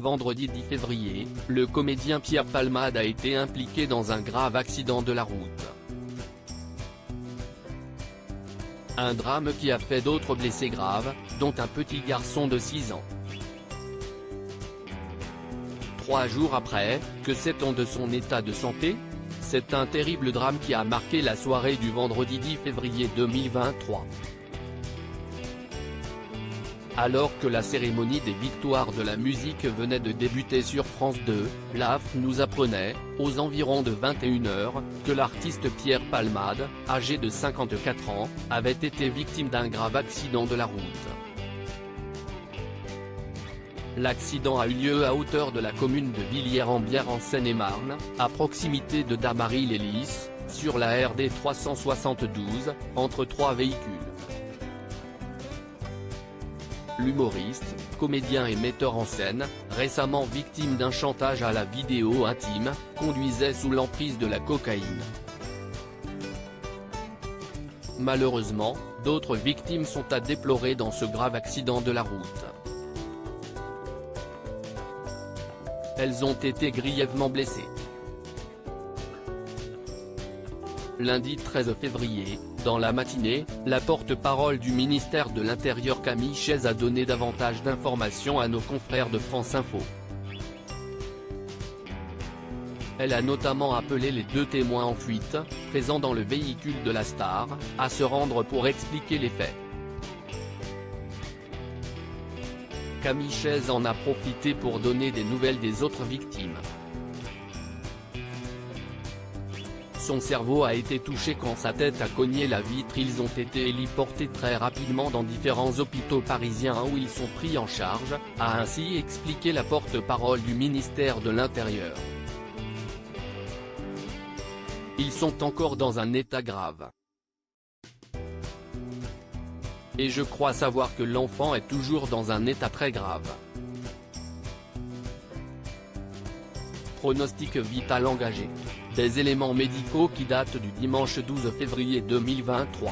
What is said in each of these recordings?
vendredi 10 février, le comédien Pierre Palmade a été impliqué dans un grave accident de la route. Un drame qui a fait d'autres blessés graves, dont un petit garçon de 6 ans. 3 jours après, que sait-on de son état de santé? C'est un terrible drame qui a marqué la soirée du vendredi 10 février 2023. Alors que la cérémonie des victoires de la musique venait de débuter sur France 2, l'AFP nous apprenait, aux environs de 21 h, que l'artiste Pierre Palmade, âgé de 54 ans, avait été victime d'un grave accident de la route. L'accident a eu lieu à hauteur de la commune de Villiers-en-Bière en Seine-et-Marne, à proximité de Damary-les-Lys, sur la RD 372, entre 3 véhicules. L'humoriste, comédien et metteur en scène, récemment victime d'un chantage à la vidéo intime, conduisait sous l'emprise de la cocaïne. Malheureusement, d'autres victimes sont à déplorer dans ce grave accident de la route. Elles ont été grièvement blessées. Lundi 13 février, dans la matinée, la porte-parole du ministère de l'Intérieur Camille Chayz a donné davantage d'informations à nos confrères de France Info. Elle a notamment appelé les 2 témoins en fuite, présents dans le véhicule de la star, à se rendre pour expliquer les faits. Camille Chayz en a profité pour donner des nouvelles des autres victimes. Son cerveau a été touché quand sa tête a cogné la vitre. Ils ont été héliportés très rapidement dans différents hôpitaux parisiens où ils sont pris en charge, a ainsi expliqué la porte-parole du ministère de l'Intérieur. Ils sont encore dans un état grave. Et je crois savoir que l'enfant est toujours dans un état très grave. Pronostic vital engagé. Des éléments médicaux qui datent du dimanche 12 février 2023.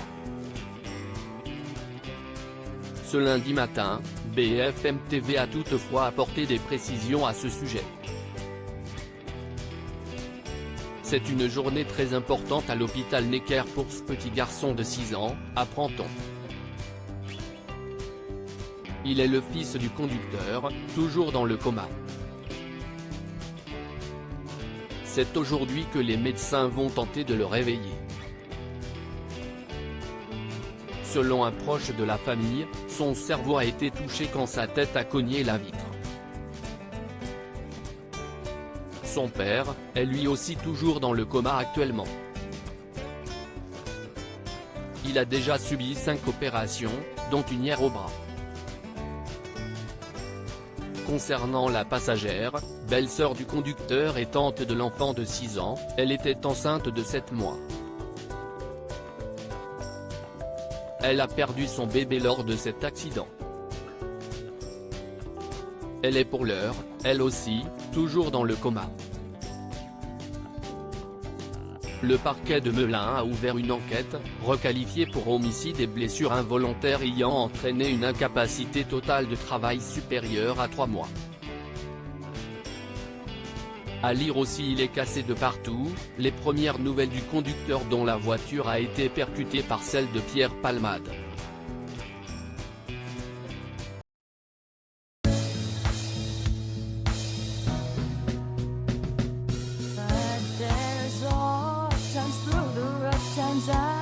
Ce lundi matin, BFM TV a toutefois apporté des précisions à ce sujet. C'est une journée très importante à l'hôpital Necker pour ce petit garçon de 6 ans, apprend-on. Il est le fils du conducteur, toujours dans le coma. C'est aujourd'hui que les médecins vont tenter de le réveiller. Selon un proche de la famille, son cerveau a été touché quand sa tête a cogné la vitre. Son père, est lui aussi toujours dans le coma actuellement. Il a déjà subi 5 opérations, dont une hier au bras. Concernant la passagère, belle-sœur du conducteur et tante de l'enfant de 6 ans, elle était enceinte de 7 mois. Elle a perdu son bébé lors de cet accident. Elle est pour l'heure, elle aussi, toujours dans le coma. Le parquet de Melun a ouvert une enquête, requalifiée pour homicide et blessures involontaires ayant entraîné une incapacité totale de travail supérieure à 3 mois. À lire aussi, il est cassé de partout, les premières nouvelles du conducteur dont la voiture a été percutée par celle de Pierre Palmade. Times